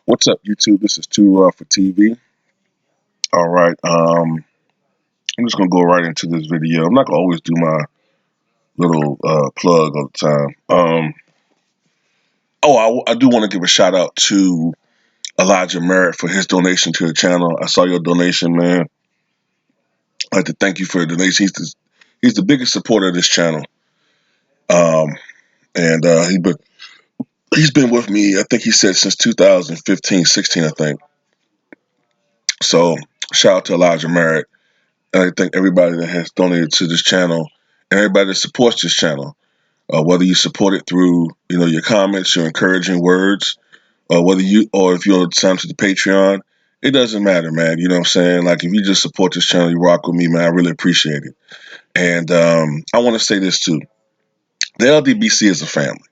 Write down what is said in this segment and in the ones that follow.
What's up, YouTube? This is Too Raw for TV. All right, I'm just gonna go right into this video. I'm not gonna always do my little plug all the time. I do want to give a shout out to Elijah Merritt for his donation to the channel. I saw your donation, man. I'd like to thank you for your donation. He's the biggest supporter of this channel, um, and he's been with me. I think he said since 2015, 16, I think. So shout out to Elijah Merritt. And I thank everybody that has donated to this channel and everybody that supports this channel. Whether you support it through, your comments, your encouraging words, or if you're signed to the Patreon, it doesn't matter, man. You know what I'm saying? Like if you just support this channel, you rock with me, man. I really appreciate it. And I want to say this too: the LDBC is a family.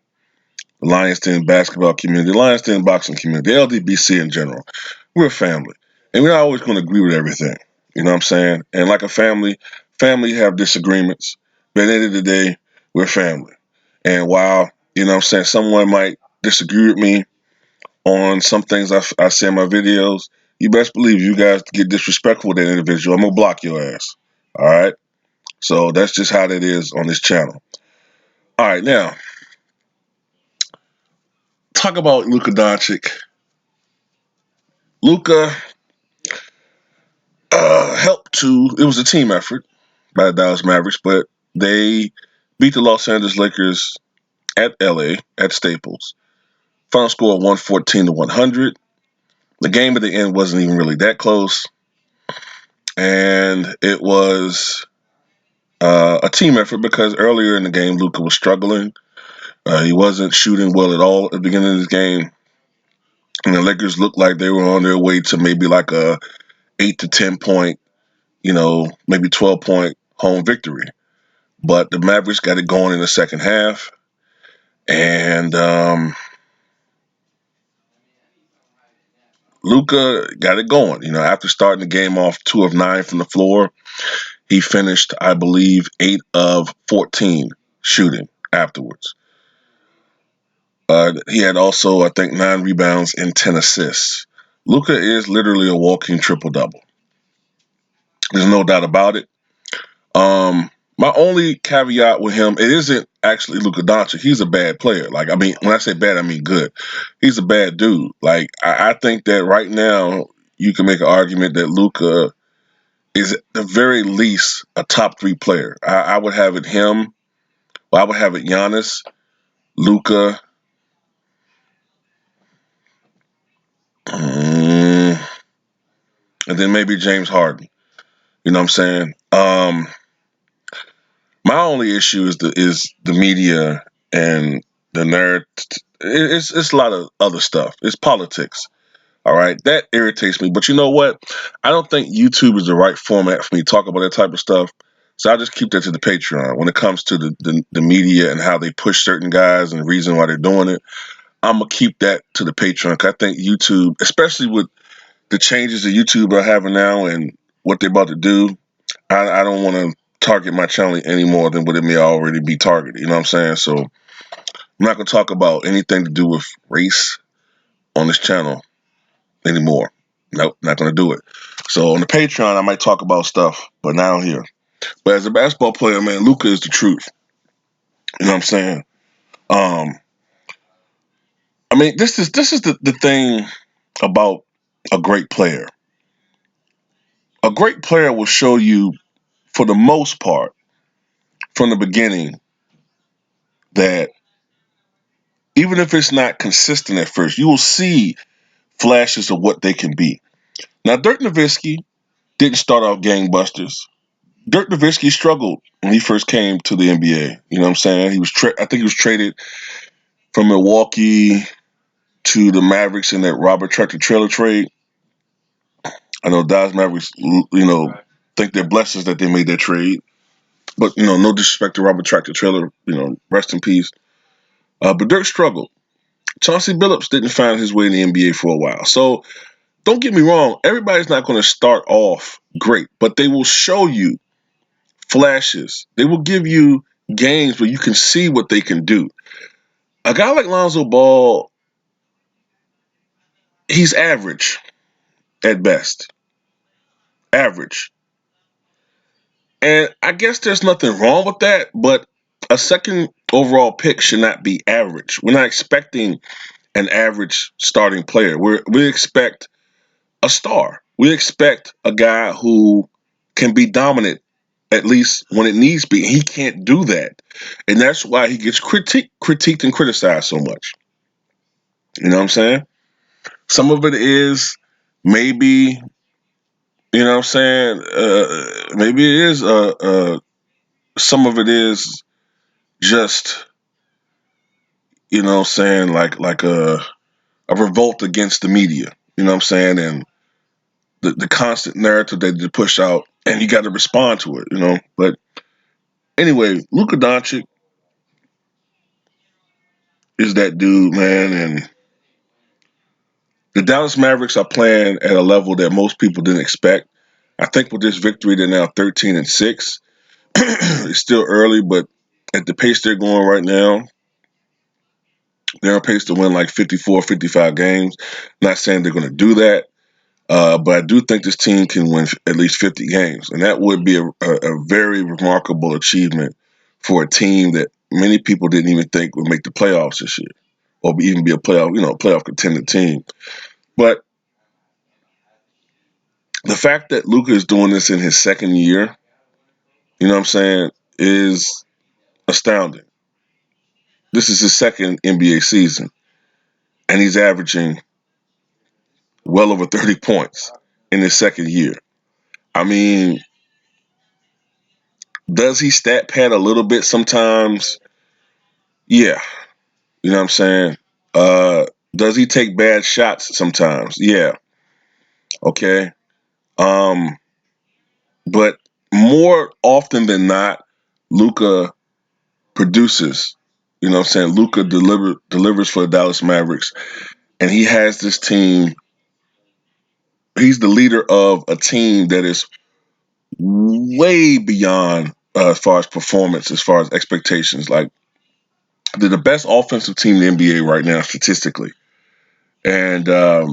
The Lions Den basketball community, the Lions Den boxing community, the LDBC in general, we're a family, and we're not always going to agree with everything. You know what I'm saying? And like a family have disagreements, but at the end of the day, we're family. And while, I'm saying, someone might disagree with me on some things I say in my videos, you best believe you guys get disrespectful with that individual, I'm going to block your ass. All right? So that's just how that is on this channel. All right, now, talk about Luka Doncic. Luka it was a team effort by the Dallas Mavericks, but they beat the Los Angeles Lakers at LA at Staples. Final score 114-100. The game at the end wasn't even really that close. And it was a team effort because earlier in the game, Luka was struggling. He wasn't shooting well at all at the beginning of this game. And the Lakers looked like they were on their way to maybe like a 8 to 10 point, maybe 12-point home victory. But the Mavericks got it going in the second half. And Luka got it going. After starting the game off 2 of 9 from the floor, he finished, I believe, 8 of 14 shooting afterwards. He had also, I think, 9 rebounds and 10 assists. Luka is literally a walking triple-double. There's no doubt about it. My only caveat with him, it isn't actually Luka Doncic. He's a bad player. When I say bad, I mean good. He's a bad dude. I think that right now you can make an argument that Luka is at the very least a top 3 player. I would have it him. Well, I would have it Giannis, Luka, and then maybe James Harden. You know what I'm saying? My only issue is the media and the narrative. It's a lot of other stuff. It's politics. All right, that irritates me. But you know what? I don't think YouTube is the right format for me to talk about that type of stuff. So I just keep that to the Patreon. When it comes to the media and how they push certain guys and the reason why they're doing it, I'm gonna keep that to the Patreon. 'Cause I think YouTube, especially with the changes that YouTube are having now and what they're about to do, I don't want to target my channel any more than what it may already be targeted. You know what I'm saying? So I'm not gonna talk about anything to do with race on this channel anymore. Nope, not gonna do it. So on the Patreon, I might talk about stuff, but not on here. But as a basketball player, man, Luka is the truth. You know what I'm saying? Um, this is the thing about a great player. A great player will show you, for the most part, from the beginning, that even if it's not consistent at first, you will see flashes of what they can be. Now, Dirk Nowitzki didn't start off gangbusters. Dirk Nowitzki struggled when he first came to the NBA. You know what I'm saying? I think he was traded from Milwaukee to the Mavericks in that Robert Tractor Trailer trade. I know Dallas Mavericks, think they're blessings that they made that trade. But, no disrespect to Robert Tractor Trailer, rest in peace. But Dirk struggled. Chauncey Billups didn't find his way in the NBA for a while. So don't get me wrong, everybody's not going to start off great, but they will show you flashes. They will give you games where you can see what they can do. A guy like Lonzo Ball, he's average at best. Average. And I guess there's nothing wrong with that, but a second overall pick should not be average. We're not expecting an average starting player. We expect a star. We expect a guy who can be dominant at least when it needs to be. He can't do that. And that's why he gets critiqued and criticized so much. You know what I'm saying? Some of it is maybe, you know what I'm saying? Maybe it is, some of it is just, you know what I'm saying, like a revolt against the media. You know what I'm saying? And the constant narrative that they push out, and you got to respond to it, you know? But anyway, Luka Doncic is that dude, man, and the Dallas Mavericks are playing at a level that most people didn't expect. I think with this victory, they're now 13-6. It's still early, but at the pace they're going right now, they're on pace to win like 54, 55 games. Not saying they're going to do that, but I do think this team can win at least 50 games, and that would be a very remarkable achievement for a team that many people didn't even think would make the playoffs this year, or even be a playoff contending team. But the fact that Luka is doing this in his second year, you know what I'm saying, is astounding. This is his second NBA season, and he's averaging well over 30 points in his second year. I mean, does he stat pad a little bit sometimes? Yeah. You know what I'm saying? Uh, does he take bad shots sometimes? Yeah. Okay. Um, but more often than not, Luca produces. You know what I'm saying? Luca delivers for the Dallas Mavericks, and he has this team. He's the leader of a team that is way beyond, as far as performance, as far as expectations. Like, they're the best offensive team in the NBA right now statistically, and they're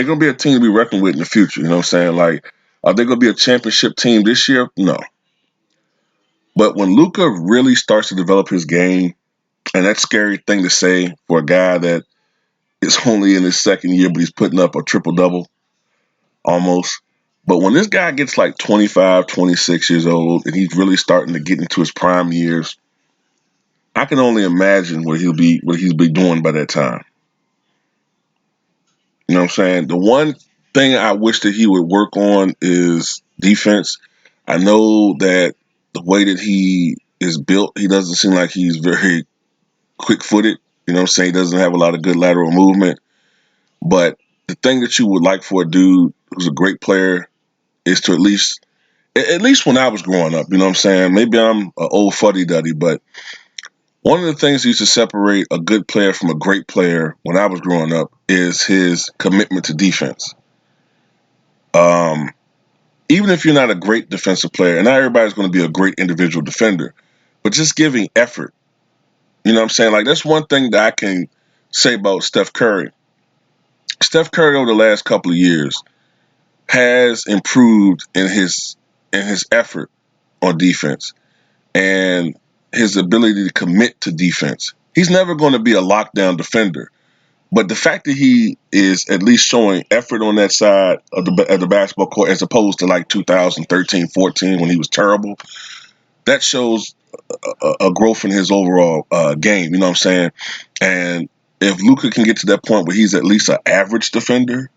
gonna be a team to be reckoned with in the future. You know what I'm saying? Like, are they gonna be a championship team this year? No. But when Luca really starts to develop his game, and that's a scary thing to say for a guy that is only in his second year, but he's putting up a triple double almost. But when this guy gets like 25, 26 years old, and he's really starting to get into his prime years, I can only imagine what he'll be doing by that time. You know what I'm saying? The one thing I wish that he would work on is defense. I know that the way that he is built, he doesn't seem like he's very quick footed. You know what I'm saying? He doesn't have a lot of good lateral movement. But the thing that you would like for a dude who's a great player is to at least when I was growing up, you know what I'm saying? Maybe I'm an old fuddy duddy, but one of the things that used to separate a good player from a great player when I was growing up is his commitment to defense. Um, Even if you're not a great defensive player, and not everybody's going to be a great individual defender, but just giving effort. You know what I'm saying? Like, that's one thing that I can say about Steph Curry. Steph Curry over the last couple of years has improved in his effort on defense and his ability to commit to defense. He's never going to be a lockdown defender, but the fact that he is at least showing effort on that side of the basketball court, as opposed to like 2013, 14 when he was terrible, that shows a growth in his overall game. You know what I'm saying? And if Luka can get to that point where he's at least an average defender,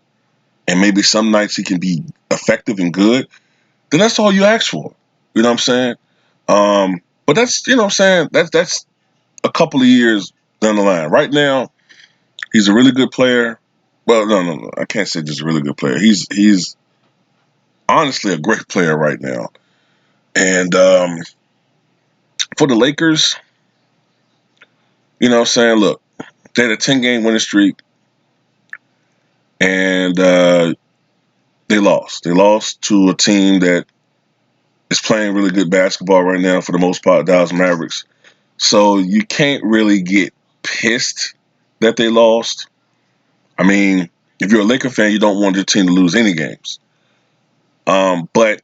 and maybe some nights he can be effective and good, then that's all you ask for. You know what I'm saying? But that's, you know what I'm saying, that's a couple of years down the line. Right now, he's a really good player. Well, no, I can't say just a really good player. He's honestly a great player right now. And for the Lakers, you know what I'm saying, look, they had a 10-game winning streak, and they lost. They lost to a team that is playing really good basketball right now for the most part, Dallas Mavericks. So you can't really get pissed that they lost. I mean, if you're a Laker fan, you don't want your team to lose any games. But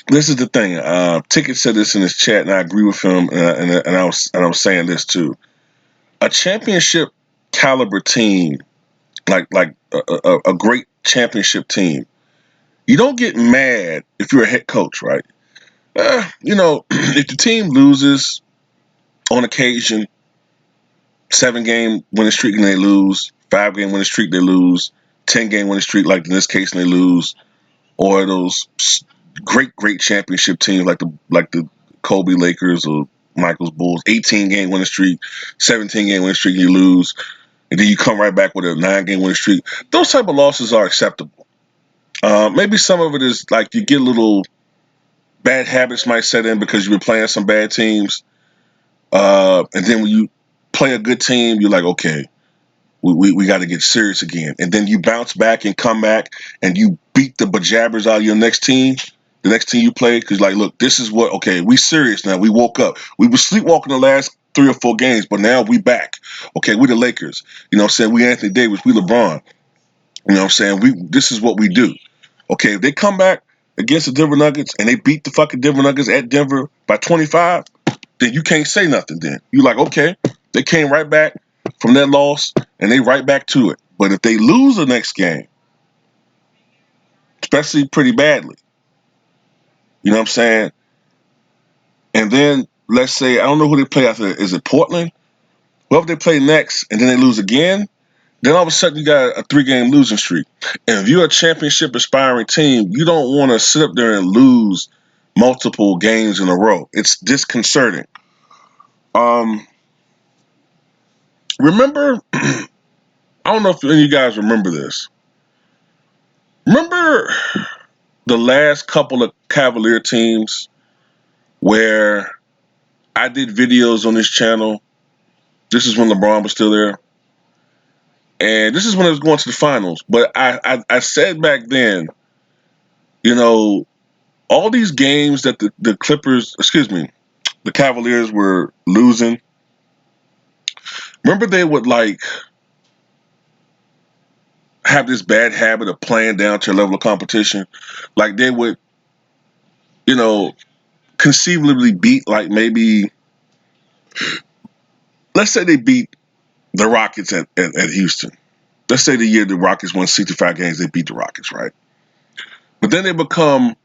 this is the thing. Ticket said this in his chat, and I agree with him. And I was saying this too. A championship caliber team, like a great championship team, you don't get mad if you're a head coach, right? If the team loses on occasion, 7-game winning streak and they lose, 5-game winning streak they lose, 10-game winning streak like in this case and they lose, or those great championship teams like the Kobe Lakers or Michael's Bulls, 18-game winning streak, 17-game winning streak and you lose, and then you come right back with a 9-game winning streak. Those type of losses are acceptable. Maybe some of it is like you get a little bad habits might set in because you've been playing some bad teams. And then when you play a good team, you're like, okay, we got to get serious again. And then you bounce back and come back and you beat the bejabbers out of your next team, the next team you play, because like, look, this is what, okay, we serious now. We woke up. We were sleepwalking the last 3 or 4 games, but now we back. Okay, we the Lakers. You know what I'm saying? We Anthony Davis, we LeBron. You know what I'm saying? This is what we do. Okay, if they come back against the Denver Nuggets and they beat the fucking Denver Nuggets at Denver by 25, then you can't say nothing then. You like, okay, they came right back from that loss and they right back to it. But if they lose the next game, especially pretty badly, you know what I'm saying? And then let's say, I don't know who they play after. Is it Portland? Well, if they play next and then they lose again, then all of a sudden you got a 3-game losing streak. And if you're a championship aspiring team, you don't want to sit up there and lose multiple games in a row. It's disconcerting. Remember, I don't know if any of you guys remember this. Remember the last couple of Cavalier teams where I did videos on this channel? This is when LeBron was still there. And this is when it was going to the finals. But I said back then, you know, all these games that the Clippers, the Cavaliers were losing, remember they would like have this bad habit of playing down to a level of competition. Like they would, you know, conceivably beat like maybe, let's say they beat the Rockets at Houston. Let's say the year the Rockets won 65 games, they beat the Rockets, right? But then they become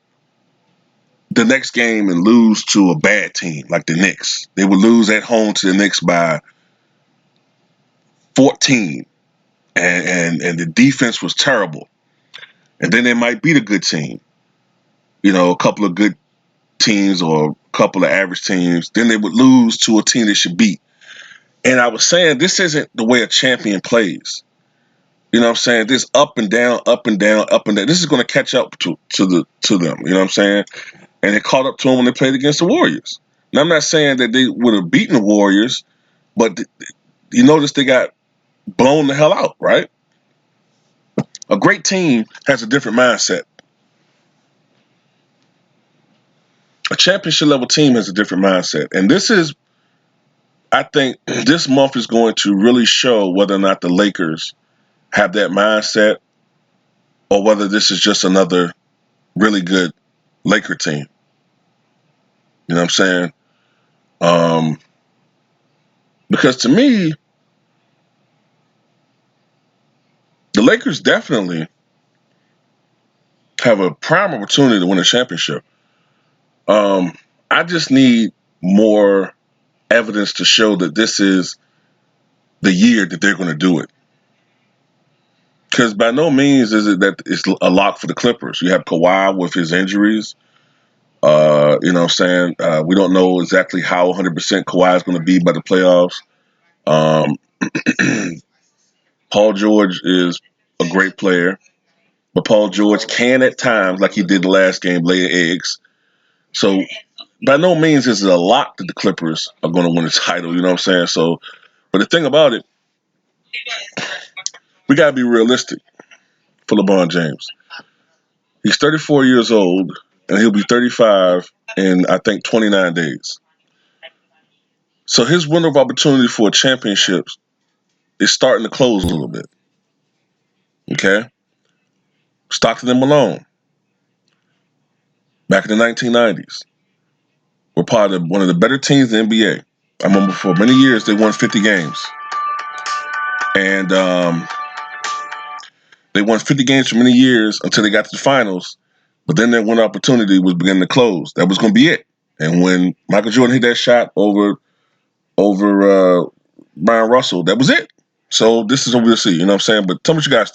the next game and lose to a bad team like the Knicks. They would lose at home to the Knicks by 14, and the defense was terrible. And then they might beat a good team, you know, a couple of good teams or a couple of average teams. Then they would lose to a team they should beat. And I was saying this isn't the way a champion plays. You know what I'm saying? This up and down, up and down, up and down. This is going to catch up to them. You know what I'm saying? And it caught up to them when they played against the Warriors. Now I'm not saying that they would have beaten the Warriors, but you notice they got blown the hell out, right? A great team has a different mindset. A championship level team has a different mindset. And this is, I think, this month is going to really show whether or not the Lakers have that mindset or whether this is just another really good Laker team. You know what I'm saying? Because to me, the Lakers definitely have a prime opportunity to win a championship. I just need more evidence to show that this is the year that they're going to do it. Because by no means is it that it's a lock for the Clippers. You have Kawhi with his injuries. You know what I'm saying? We don't know exactly how 100% Kawhi is going to be by the playoffs. Um, Paul George is a great player, but Paul George can at times, like he did the last game, lay eggs. So by no means is it a lock that the Clippers are going to win the title. You know what I'm saying? So, but the thing about it, we got to be realistic for LeBron James. He's 34 years old, and he'll be 35 in, I think, 29 days. So his window of opportunity for a championship is starting to close a little bit. Okay? Stockton and Malone, back in the 1990s, were part of one of the better teams in the NBA. I remember for many years they won 50 games. And they won 50 games for many years until they got to the finals. But then that one opportunity was beginning to close. That was going to be it. And when Michael Jordan hit that shot over Brian Russell, that was it. So this is what we'll see. You know what I'm saying? But tell me what you guys think.